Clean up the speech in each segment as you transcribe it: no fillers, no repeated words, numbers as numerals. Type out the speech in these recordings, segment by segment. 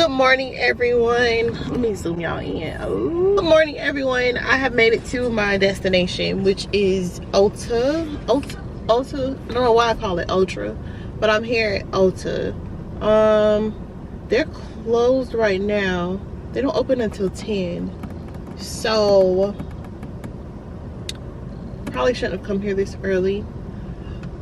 Good morning, everyone. Let me zoom y'all in. Oh. Good morning, everyone. I have made it to my destination, which is ULTA. ULTA. I don't know why I call it Ultra, but I'm here at ULTA. They're closed right now. They don't open until 10. So probably shouldn't have come here this early.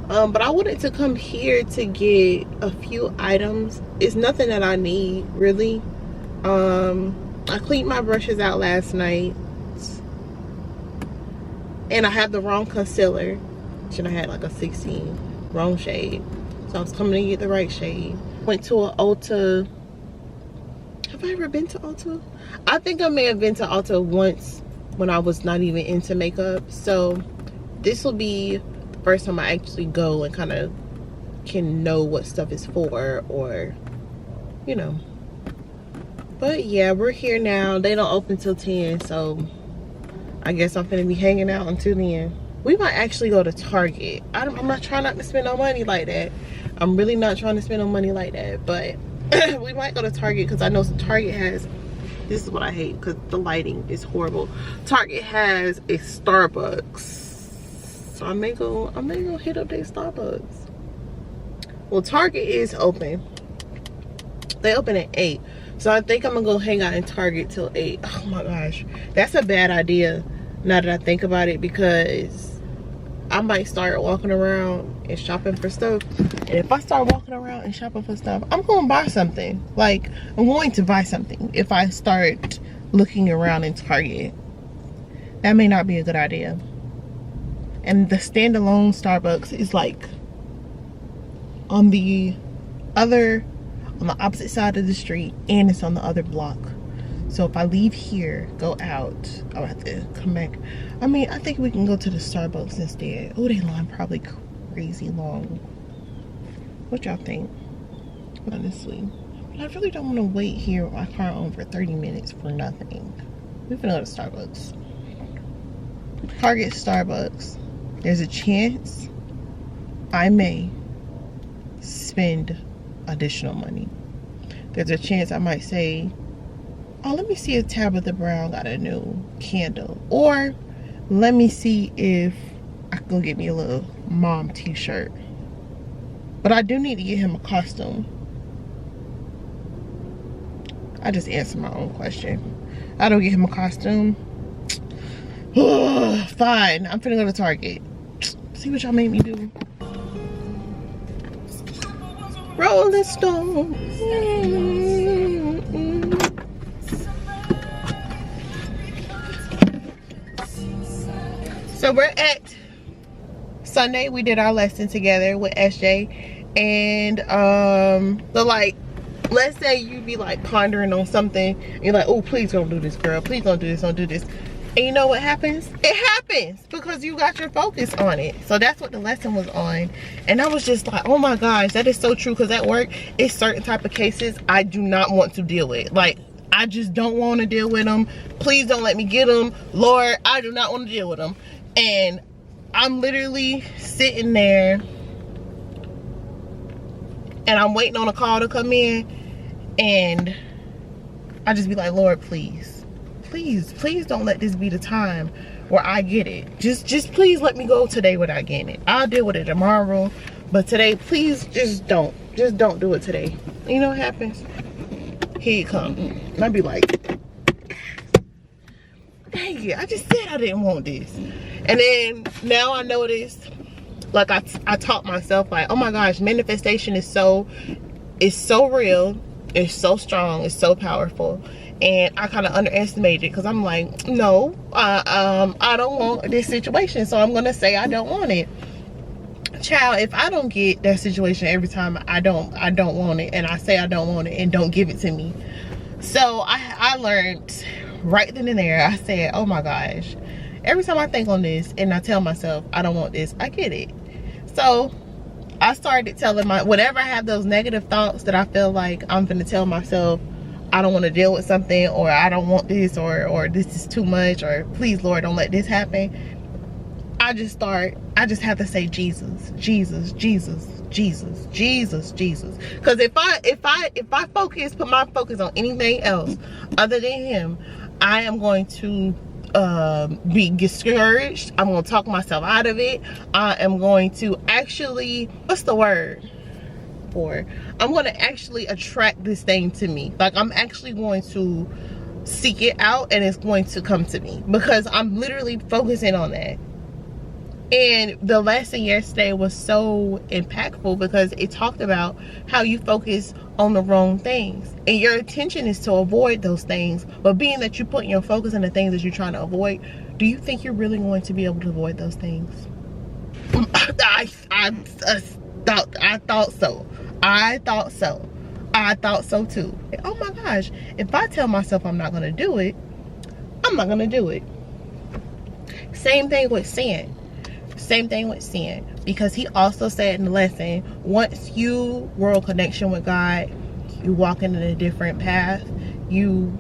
But I wanted to come here to get a few items. It's nothing that I need, really. I cleaned my brushes out last night, and I have the wrong concealer. Should have had like a 16, wrong shade. So I was coming to get the right shade. Went to an Ulta. Have I ever been to Ulta? I think I may have been to Ulta once when I was not even into makeup. So this will be first time I actually go and kind of can know what stuff is for, or you know. But yeah, we're here now. They don't open till 10, so I guess I'm gonna be hanging out until then. We might actually go to Target. I'm not trying not to spend no money like that. I'm really not trying to spend no money like that, but we might go to Target because I know Target has, this is what I hate because the lighting is horrible. Target has a Starbucks. So I may go hit up their Starbucks. Well, Target is open. They open at 8. So I think I'm gonna go hang out in Target till 8. Oh my gosh. That's a bad idea now that I think about it, because I might start walking around and shopping for stuff. And if I start walking around and shopping for stuff, I'm gonna buy something. Like, I'm going to buy something if I start looking around in Target. That may not be a good idea. And the standalone Starbucks is like on the opposite side of the street, and it's on the other block. So if I leave here, go out, I'll have to come back. I mean, I think we can go to the Starbucks instead. Oh, they line probably crazy long. What y'all think? Honestly, but I really don't want to wait here with my car on for 30 minutes for nothing. We're gonna go to Starbucks. Target, Starbucks. There's a chance I may spend additional money. There's a chance I might say, oh, let me see if Tabitha Brown got a new candle, or let me see if I can go get me a little mom t-shirt. But I do need to get him a costume. I just answered my own question. I don't get him a costume. Fine, I'm finna go to Target. See what y'all made me do. Rolling Stone. So we're at Sunday. We did our lesson together with SJ, and let's say you be like pondering on something, and you're like, oh, please don't do this, girl, please don't do this, don't do this. And you know what happens? It happens because you got your focus on it. So that's what the lesson was on. And I was just like, oh my gosh, that is so true. Because at work, it's certain type of cases I do not want to deal with. Like, I just don't want to deal with them. Please don't let me get them. Lord, I do not want to deal with them. And I'm literally sitting there and I'm waiting on a call to come in. And I just be like, Lord, please. Please don't let this be the time where I get it. Just please let me go today without getting it. I'll deal with it tomorrow, but today, please just don't do it today. You know what happens? Here you come. And I'd be like, dang it, I just said I didn't want this. And then now I notice, like I taught myself, like, oh my gosh, manifestation is so real, it's so strong, it's so powerful. And I kind of underestimated it because I'm like, no, I don't want this situation, so I'm gonna say I don't want it. Child, if I don't get that situation every time I don't want it, and I say I don't want it and don't give it to me. So I learned right then and there. I said, oh my gosh, every time I think on this and I tell myself I don't want this, I get it. So I started telling whenever I have those negative thoughts that I feel like I'm gonna tell myself I don't want to deal with something, or I don't want this, or this is too much, or please Lord don't let this happen, I I just have to say Jesus, Jesus, Jesus, Jesus, Jesus, Jesus. Because if I put my focus on anything else other than him, I am going to be discouraged. I'm going to talk myself out of it. I am going to actually, what's the word for? I'm going to actually attract this thing to me. Like, I'm actually going to seek it out, and it's going to come to me because I'm literally focusing on that. And the lesson yesterday was so impactful because it talked about how you focus on the wrong things, and your intention is to avoid those things. But being that you put your focus on the things that you're trying to avoid, do you think you're really going to be able to avoid those things? I thought so. I thought so too. Oh my gosh, if I tell myself I'm not going to do it, I'm not going to do it. Same thing with sin. Because he also said in the lesson, once you grow a connection with God, you walk in a different path, you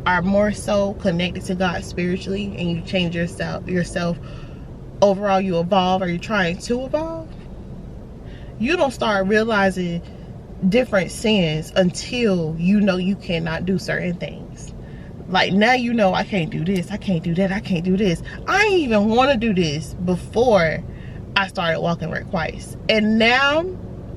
are more so connected to God spiritually, and you change yourself overall, you evolve, or you're trying to evolve. You don't start realizing different sins until you know you cannot do certain things. Like, now you know, I can't do this, I can't do that, I can't do this. I didn't even want to do this before I started walking with Christ, and now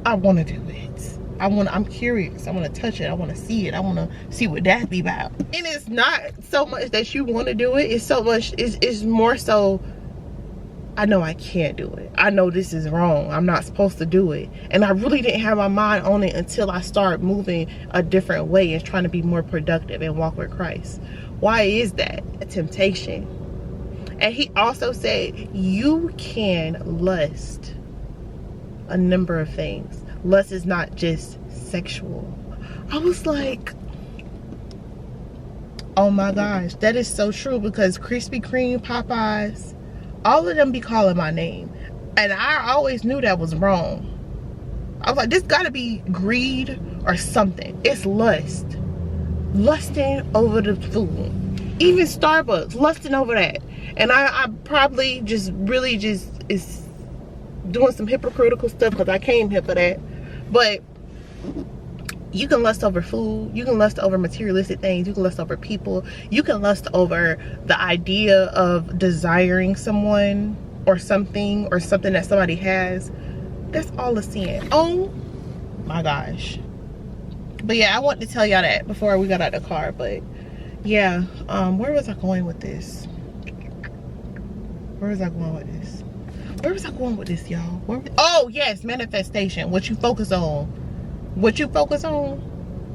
I want to do it. I'm curious. I want to touch it. I want to see it. I want to see what that be about. And it's not so much that you want to do it. It's more so, I know I can't do it. I know this is wrong. I'm not supposed to do it. And I really didn't have my mind on it until I started moving a different way and trying to be more productive and walk with Christ. Why is that? A temptation. And he also said you can lust a number of things. Lust is not just sexual. I was like, oh my gosh, that is so true, because Krispy Kreme, Popeyes, all of them be calling my name, and I always knew that was wrong. I was like, this gotta be greed or something. It's lust. Lusting over the food. Even Starbucks, lusting over that. And I probably just really just is doing some hypocritical stuff because I came here for that. But you can lust over food, you can lust over materialistic things, you can lust over people, you can lust over the idea of desiring someone or something that somebody has. That's all a sin. Oh my gosh. But yeah, I wanted to tell y'all that before we got out of the car. But yeah, where was I going with this? Where was I going with this, y'all? Oh yes, manifestation. What you focus on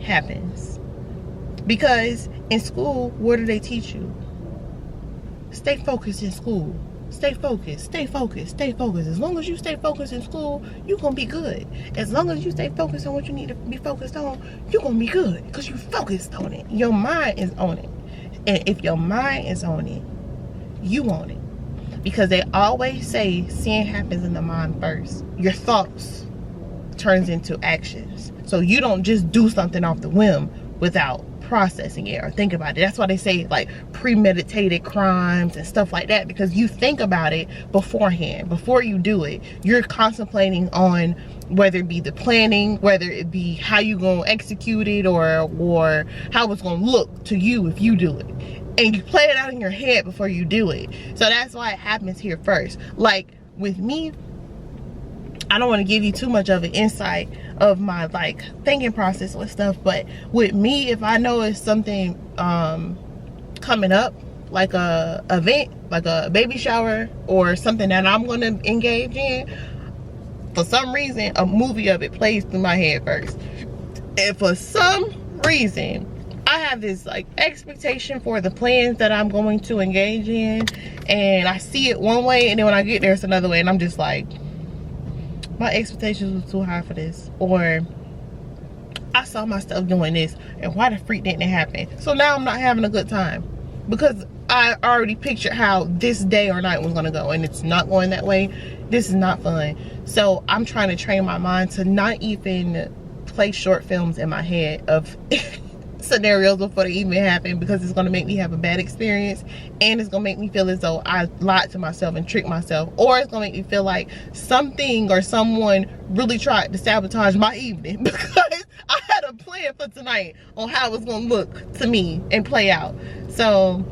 happens. Because in school, what do they teach you? Stay focused in school. Stay focused, stay focused, stay focused. As long as you stay focused in school, you're gonna be good. As long as you stay focused on what you need to be focused on, you're gonna be good because you focused on it. Your mind is on it. And if your mind is on it, you own it. Because they always say sin happens in the mind first. Your thoughts turns into actions. So you don't just do something off the whim without processing it or think about it. That's why they say like premeditated crimes and stuff like that, because you think about it beforehand. Before you do it, you're contemplating on whether it be the planning, whether it be how you gonna execute it, or how it's gonna look to you if you do it. And you play it out in your head before you do it. So that's why it happens here first. Like with me, I don't want to give you too much of an insight of my like thinking process with stuff, but with me, if I know it's something coming up, like a event, like a baby shower or something that I'm going to engage in, for some reason a movie of it plays through my head first. And for some reason I have this like expectation for the plans that I'm going to engage in, and I see it one way, and then when I get there it's another way, and I'm just like, my expectations were too high for this, or I saw myself doing this, and why the freak didn't it happen? So now I'm not having a good time because I already pictured how this day or night was gonna go, and it's not going that way. This is not fun. So I'm trying to train my mind to not even play short films in my head of scenarios before they even happen, because it's going to make me have a bad experience, and it's going to make me feel as though I lied to myself and tricked myself, or it's going to make me feel like something or someone really tried to sabotage my evening because I had a plan for tonight on how it was going to look to me and play out. So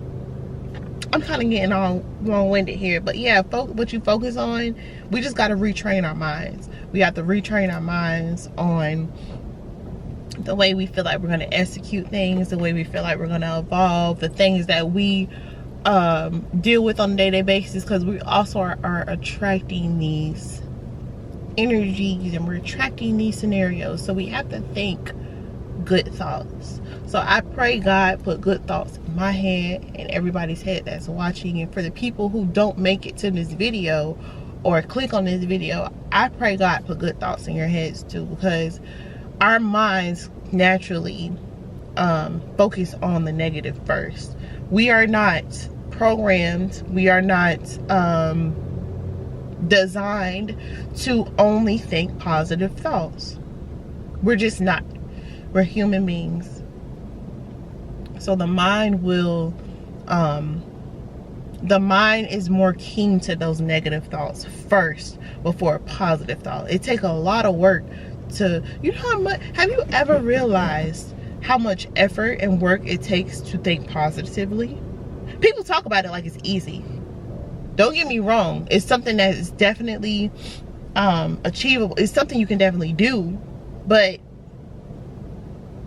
I'm kind of getting all long-winded here, but yeah, what you focus on, we just got to retrain our minds. We have to retrain our minds on the way we feel like we're going to execute things, the way we feel like we're going to evolve, the things that we deal with on a day-to-day basis, because we also are attracting these energies and we're attracting these scenarios. So we have to think good thoughts. So I pray God put good thoughts in my head and everybody's head that's watching. And for the people who don't make it to this video or click on this video, I pray God put good thoughts in your heads too, because our minds naturally focus on the negative first. We are not programmed, we are not designed to only think positive thoughts. We're just not. We're human beings. So the mind will the mind is more keen to those negative thoughts first before a positive thought. It takes a lot of work to, you know how much, have you ever realized how much effort and work it takes to think positively? People talk about it like it's easy. Don't get me wrong, it's something that is definitely achievable. It's something you can definitely do, but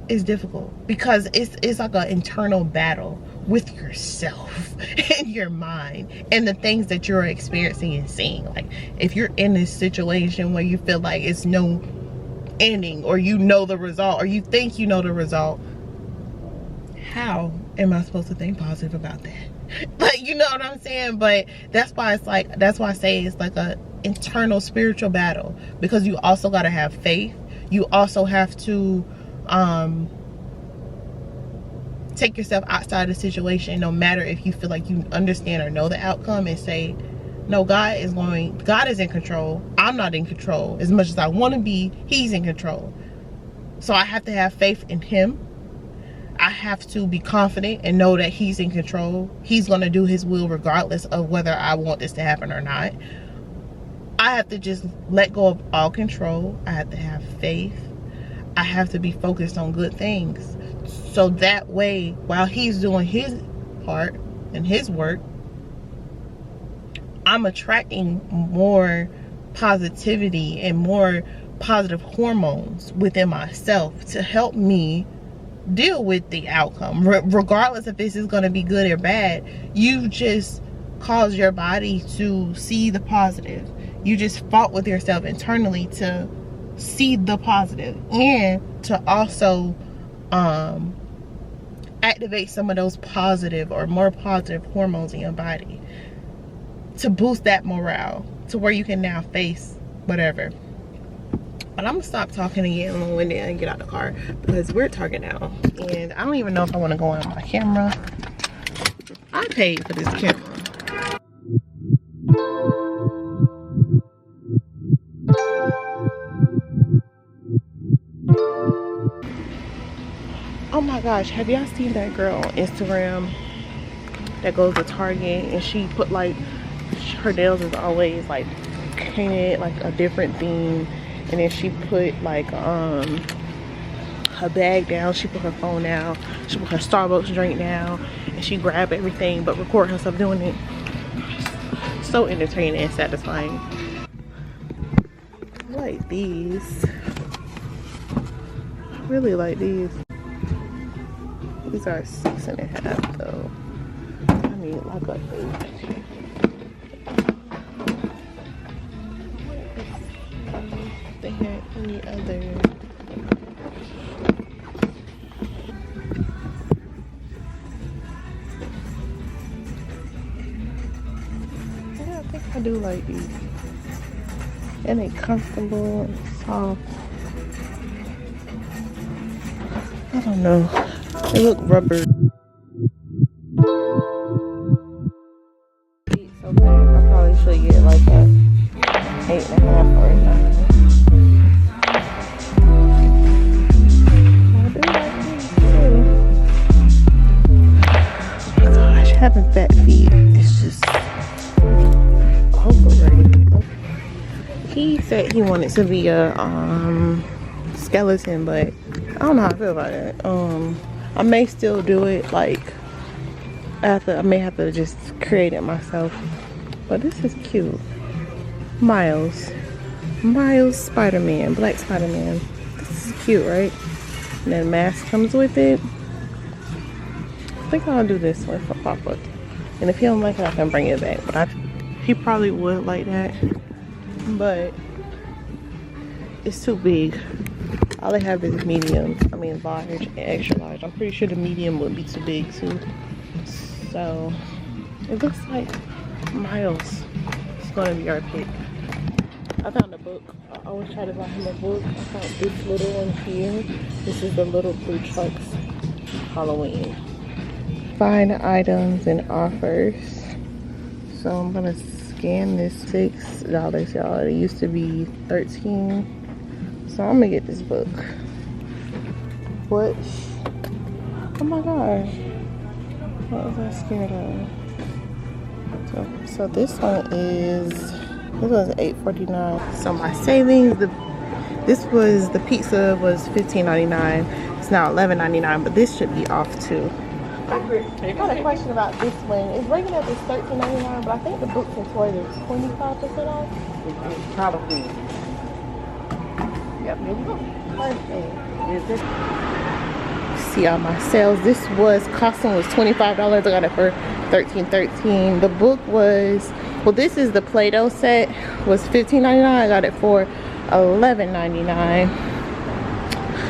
it's difficult because it's like an internal battle with yourself and your mind and the things that you're experiencing and seeing. Like if you're in this situation where you feel like it's no ending, or you know the result, or you think you know the result, how am I supposed to think positive about that? Like, you know what I'm saying? But that's why it's like, that's why I say it's like a internal spiritual battle, because you also got to have faith. You also have to take yourself outside the situation, no matter if you feel like you understand or know the outcome, and say, no, God is in control. I'm not in control. As much as I want to be, he's in control. So I have to have faith in him. I have to be confident and know that he's in control. He's going to do his will regardless of whether I want this to happen or not. I have to just let go of all control. I have to have faith. I have to be focused on good things. So that way, while he's doing his part and his work, I'm attracting more positivity and more positive hormones within myself to help me deal with the outcome. Regardless if this is going to be good or bad, you just cause your body to see the positive. You just fought with yourself internally to see the positive, and to also activate some of those positive or more positive hormones in your body to boost that morale to where you can now face whatever. But I'm gonna stop talking and get long-winded and get out the car, because we're talking now and I don't even know if I want to go on my camera. I paid for this camera. Oh my gosh, have y'all seen that girl on Instagram that goes to Target and she put like, her nails is always like painted like a different theme, and then she put like her bag down, she put her phone down, she put her Starbucks drink down, and she grabbed everything but record herself doing it. So entertaining and satisfying. I like these. I really like these. These are 6.5 though. I need like a 8. They had any other? Yeah, I think I do like these. And they comfortable and soft. I don't know. They look rubber. So big. I probably should get like a 8.5 or 9. I do like these too. He said he wanted to be a skeleton, but I don't know how I feel about it. I may still do it, like I may have to just create it myself. But this is cute. Miles Spider-Man, Black Spider-Man. This is cute, right? And then mask comes with it. I think I'll do this one for Papa. And if he don't like it, I can bring it back. But he probably would like that. But it's too big. All they have is medium. I mean large and extra large. I'm pretty sure the medium would be too big too. So it looks like Miles is gonna be our pick. I found a book. I always try to buy him a book. I found this little one here. This is the Little Blue Trucks Halloween. Find items and offers. So I'm gonna scan this. $6, y'all. It used to be $13. So I'm gonna get this book. What? Oh my god. What was I scared of? So this one is, this was $8.49. So my savings, the pizza was $15.99. It's now $11.99, but this should be off too. I got a question about this one. It's rated at this $13.99, but I think the books and toys are 25% off. Probably. Yep, there we go. Perfect. See all my sales. This costume was $25. I got it for $13.13. The book was, well, this is the Play-Doh set, was $15.99. I got it for $11.99.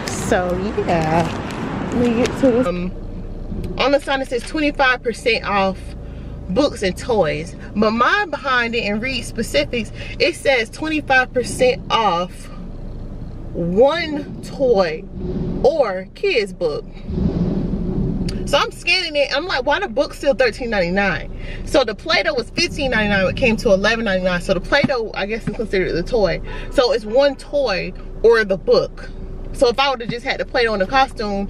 So yeah, let me get to this. On the sign it says 25% off books and toys, but mine behind it and read specifics, it says 25% off one toy or kids book. So I'm scanning it. I'm like, why the book still $13.99? So the Play-Doh was $15.99. It came to $11.99. So the Play-Doh, I guess, is considered the toy. So it's one toy or the book. So if I would have just had the Play-Doh and the costume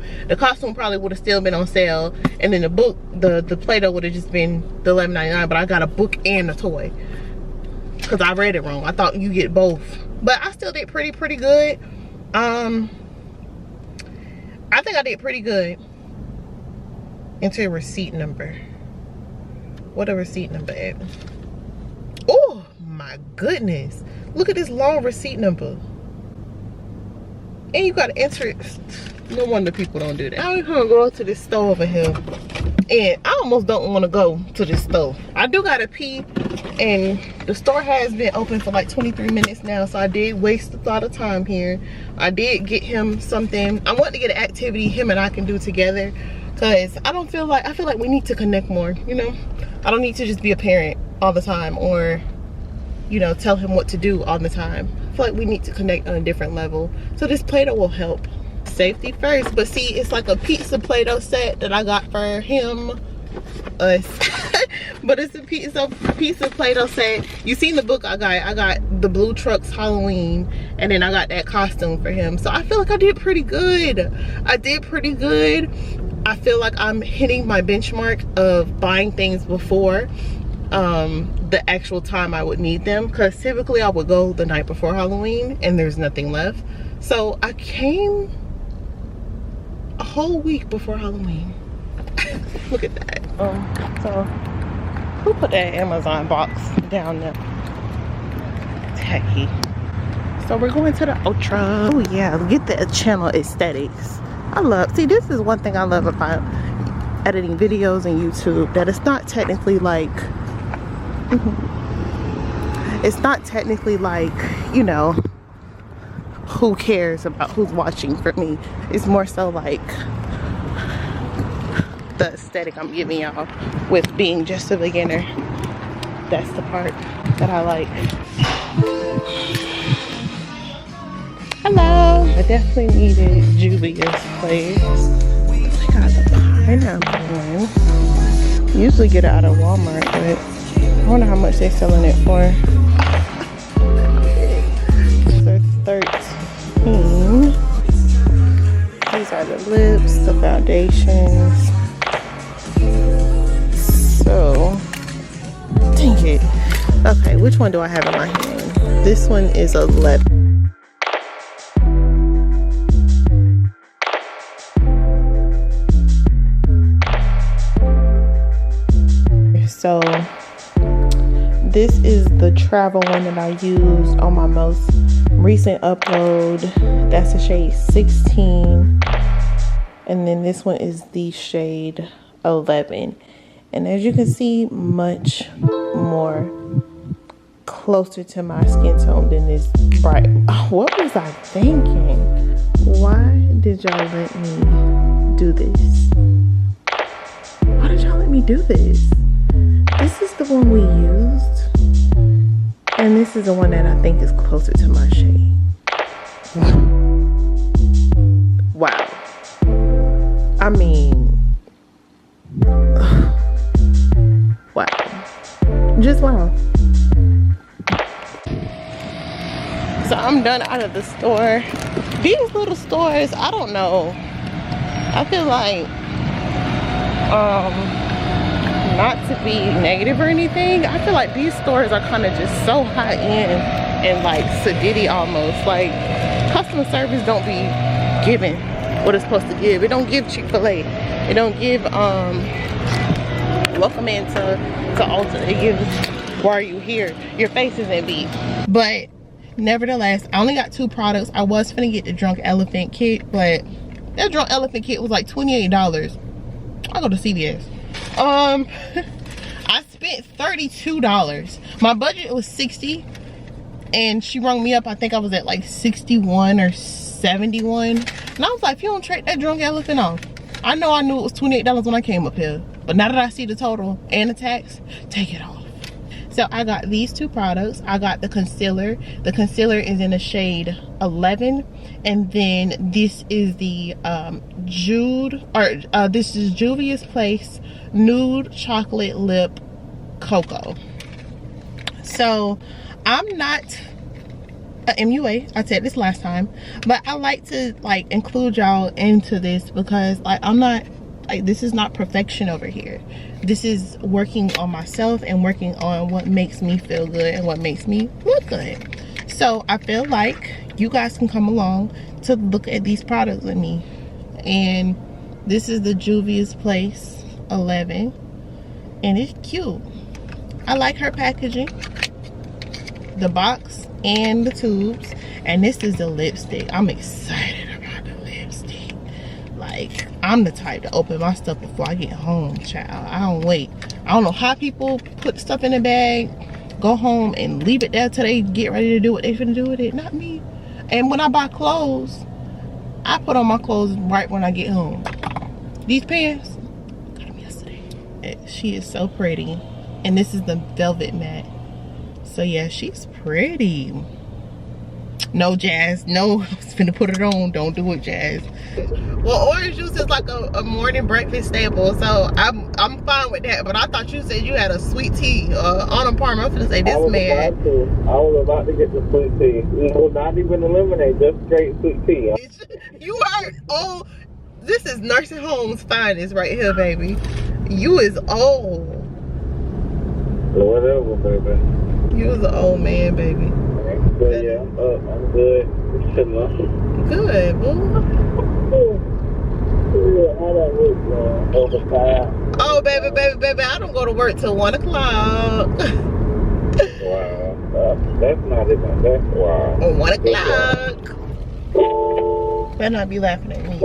probably would have still been on sale. And then the book, the Play-Doh would have just been the $11.99. But I got a book and a toy. Because I read it wrong. I thought you get both. But I still did pretty good. I think I did pretty good. Enter receipt number. What a receipt number at? Oh my goodness. Look at this long receipt number. And you gotta enter it. No wonder people don't do that. I'm gonna go to this store over here. And I almost don't want to go to this store. I do gotta pee, and the store has been open for like 23 minutes now, so I did waste a lot of time here. I did get him something. I want to get an activity him and I can do together, because I feel like we need to connect more, you know. I don't need to just be a parent all the time, or, you know, tell him what to do all the time. I feel like we need to connect on a different level. So this Play-Doh will help. Safety first. But see, it's like a pizza Play-Doh set that I got for him, us. But it's a pizza Play-Doh set. You seen the book I got the Blue Trucks Halloween, and then I got that costume for him. So I feel like I did pretty good. I feel like I'm hitting my benchmark of buying things before the actual time I would need them, because typically I would go the night before Halloween and there's nothing left. So I came a whole week before Halloween. Look at that. So who put that Amazon box down there? Tacky. So we're going to the Ultra. Oh yeah, get the channel aesthetics. See, this is one thing I love about editing videos on YouTube, that it's not technically like you know, who cares about who's watching for me. It's more so like the aesthetic I'm giving y'all with being just a beginner. That's the part that I like. Hello. I definitely needed Juvia's place. I got the pineapple one. Usually get it out of Walmart, but I wonder how much they're selling it for. So 13. These are the lips, the foundations. So, dang it. Okay, which one do I have in my hand? This one is 11. So this is the travel one that I used on my most recent upload. That's a shade 16. And then this one is the shade 11. And as you can see, much more closer to my skin tone than this bright. What was I thinking? Why did y'all let me do this? Why did y'all let me do this? This is the one we used, and this is the one that I think is closer to my shade. Wow. I mean, wow. Just wow. So I'm done out of the store. These little stores, I don't know. I feel like, not to be negative or anything, I feel like these stores are kind of just so high end and like sedity almost. Like customer service don't be giving what it's supposed to give. It don't give Chick-fil-A. It don't give welcome into ULTA. It gives why are you here? Your face isn't beat. But nevertheless, I only got 2 products. I was finna get the Drunk Elephant kit, but that Drunk Elephant kit was like $28. I go to CVS. I spent $32. My budget was $60, and she rung me up. I think I was at like 61 or 71, and I was like, if you don't trade that Drunk Elephant off. I know I knew it was $28 when I came up here, but now that I see the total and the tax, take it off. So I got these 2 products. I got the concealer. The concealer is in the shade 11, and then this is the this is Juvia's Place Nude Chocolate Lip Cocoa. So I'm not a MUA. I said this last time, but I like to like include y'all into this because like I'm not like, this is not perfection over here. This is working on myself and working on what makes me feel good and what makes me look good. So I feel like you guys can come along to look at these products with me. And this is the Juvia's Place 11, and it's cute. I like her packaging, the box and the tubes. And this is the lipstick. I'm excited about the lipstick. Like, I'm the type to open my stuff before I get home, child. I don't wait. I don't know how people put stuff in a bag, go home and leave it there till they get ready to do what they finna do with it. Not me. And when I buy clothes, I put on my clothes right when I get home. These pants, got them yesterday. She is so pretty. And this is the velvet matte. So yeah, she's pretty. No, Jazz, no, I was finna put it on. Don't do it, Jazz. Well, orange juice is like a morning breakfast staple, so I'm fine with that. But I thought you said you had a sweet tea, Autumn Parma. I'm finna say this man. I was about to get the sweet tea. No, not even the lemonade, just straight sweet tea. You are old. This is nursing home's finest right here, baby. You is old. Whatever, baby. You was an old man, baby. But yeah, I'm good. Good, boo. Oh, baby, I don't go to work till 1 o'clock. Wow, that's not even, that's wow. 1 o'clock. Better not be laughing at me.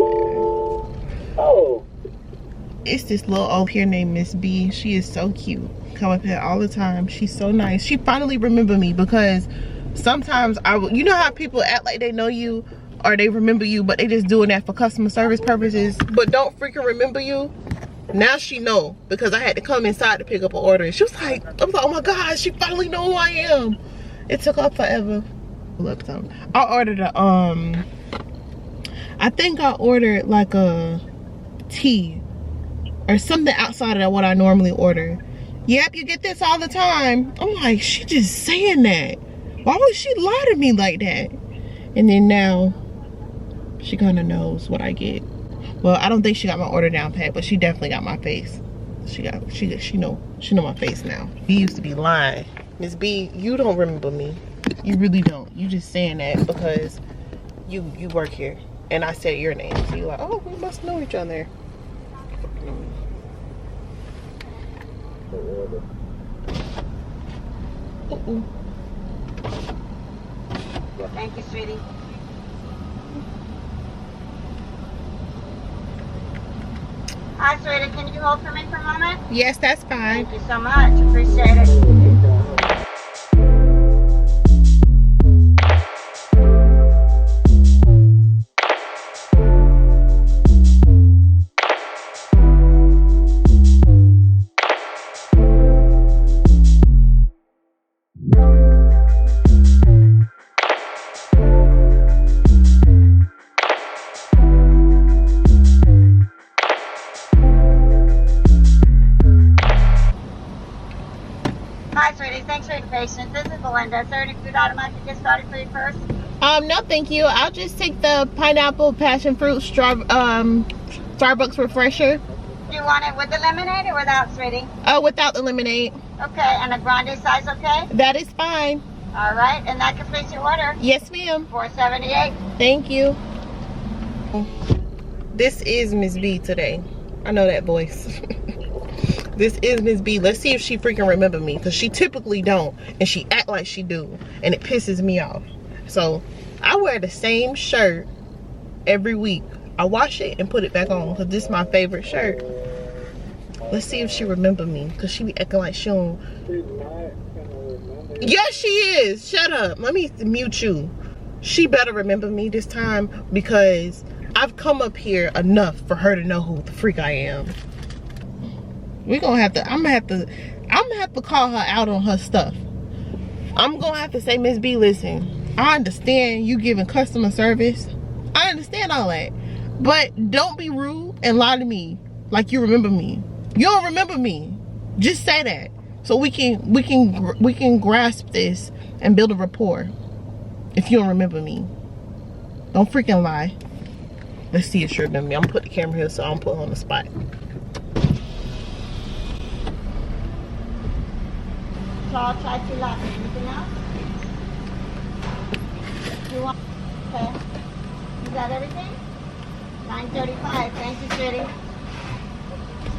Oh. It's this little old here named Miss B. She is so cute. Come up here all the time. She's so nice. She finally remembered me because sometimes you know how people act like they know you or they remember you, but they just doing that for customer service purposes, but don't freaking remember you. Now she know because I had to come inside to pick up an order, and she was like, I was like, oh my God, she finally know who I am. It took her forever. Look, I ordered a I think I ordered like a tea or something outside of what I normally order. Yep, you get this all the time. I'm like, she just saying that. Why would she lie to me like that? And then now she kind of knows what I get. Well, I don't think she got my order down pat, but she definitely got my face. She know my face now. B used to be lying. Miss B, you don't remember me. You really don't. You just saying that because you work here. And I said your name. So you're like, oh, we must know each other. Thank you, sweetie. Hi, sweetie. Can you hold for me for a moment? Yes, that's fine. Thank you so much. Appreciate it. Hi, sweetie. Thanks for your patience. This is Belinda. Is there any food item I can get started for you first? No, thank you. I'll just take the pineapple passion fruit Starbucks refresher. Do you want it with the lemonade or without, sweetie? Without the lemonade. Okay, and a grande size, okay? That is fine. All right, and that completes your order. Yes, ma'am. $4.78. Thank you. This is Miss B today. I know that voice. This is Miss B. Let's see if she freaking remember me, because she typically don't, and she act like she do, and it pisses me off. So I wear the same shirt every week. I wash it and put it back on because this is my favorite shirt. Let's see if she remember me, because she be acting like she don't. Yes, she is. Shut up. Let me mute you. She better remember me this time, because I've come up here enough for her to know who the freak I am. I'm gonna have to call her out on her stuff. I'm gonna have to say, Miss B, listen, I understand you giving customer service. I understand all that. But don't be rude and lie to me like you remember me. You don't remember me. Just say that. So we can grasp this and build a rapport. If you don't remember me. Don't freaking lie. Let's see if she remember me. I'm gonna put the camera here so I don't put her on the spot. Tall, chai, tea, latte. Anything else? You want? Okay. Is that everything? $9.35. Thank you, sweetie.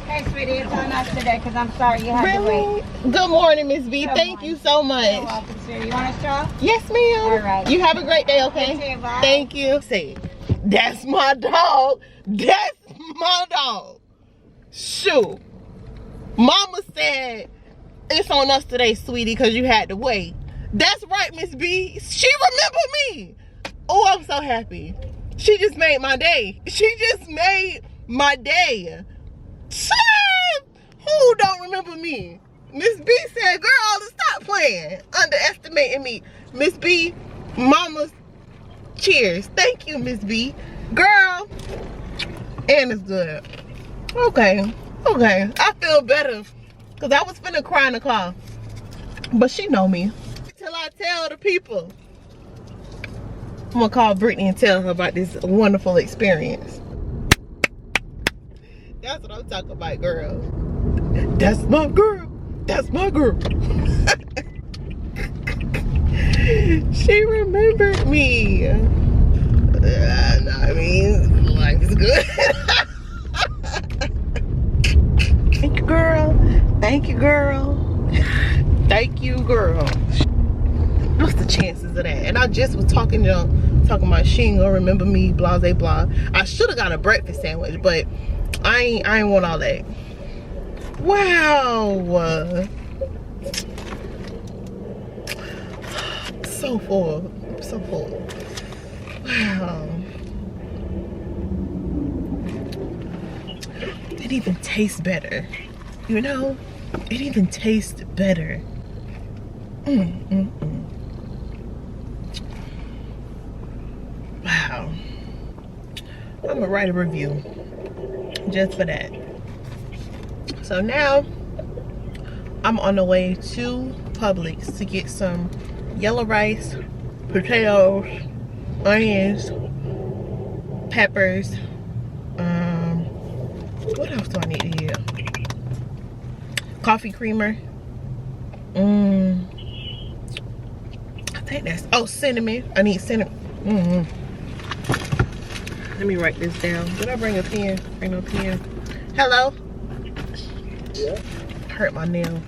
Hey, sweetie, it's on us today because I'm sorry you had to wait. Good morning, Miss B. Good Thank morning. you so much. You're welcome, sweetie. You want a straw? Yes, ma'am. All right. You have a great day, okay? You too, bye. Thank you. Say, that's my dog. That's my dog. Shoot. Mama said it's on us today, sweetie, because you had to wait. That's right, Miss B. She remember me. Oh, I'm so happy. She just made my day. She just made my day. Who don't remember me? Miss B said, girl, stop playing. Underestimating me. Miss B, mama's cheers. Thank you, Miss B. Girl. And it's good. Okay. I feel better. Because I was finna cry in the car. But she know me. Till I tell the people. I'm gonna call Brittany and tell her about this wonderful experience. That's what I'm talking about, girl. That's my girl. That's my girl. She remembered me. No, I mean, life is good. Thank you, girl. Thank you, girl. Thank you, girl. What's the chances of that? And I just was talking about she ain't gonna remember me, blah, blah, blah. I should have got a breakfast sandwich, but I ain't want all that. Wow. So full. So full. Wow. It even tastes better. You know? It even tastes better. Wow. I'm gonna write a review just for that. So now I'm on the way to Publix to get some yellow rice, potatoes, onions, peppers. What else do I need to hear? Coffee creamer. I think that's, oh, cinnamon. I need cinnamon. Let me write this down. Did I bring a pen? Bring no pen. Hello? Yeah. Hurt my nail.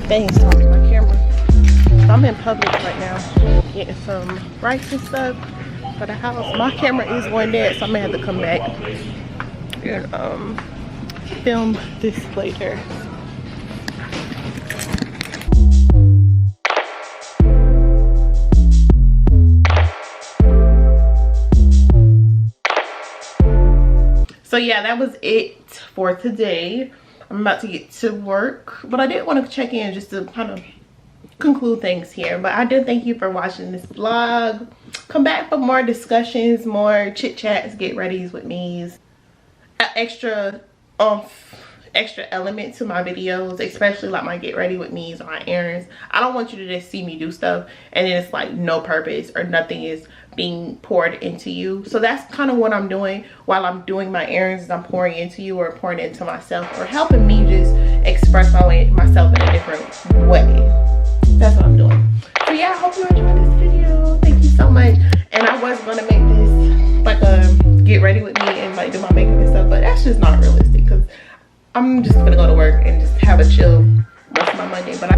Dang, sorry, my camera. So I'm in Publix right now, getting some rice and stuff for the house. My camera is going dead, so I'm gonna have to come back and film this later. So yeah, that was it for today. I'm about to get to work, but I did want to check in just to kind of conclude things here. But I do thank you for watching this vlog. Come back for more discussions, more chit chats, get readies with me's, extra element to my videos, especially like my get ready with me's or my errands. I don't want you to just see me do stuff and then it's like no purpose or nothing is being poured into you. So that's kind of what I'm doing while I'm doing my errands, is I'm pouring into you or pouring into myself or helping me just express myself in a different way. That's what I'm doing. So yeah, I hope you enjoyed this video. Thank you so much. And I was gonna make this like a get ready with me and like do my makeup and stuff, but that's just not realistic because I'm just gonna go to work and just have a chill rest of my Monday. But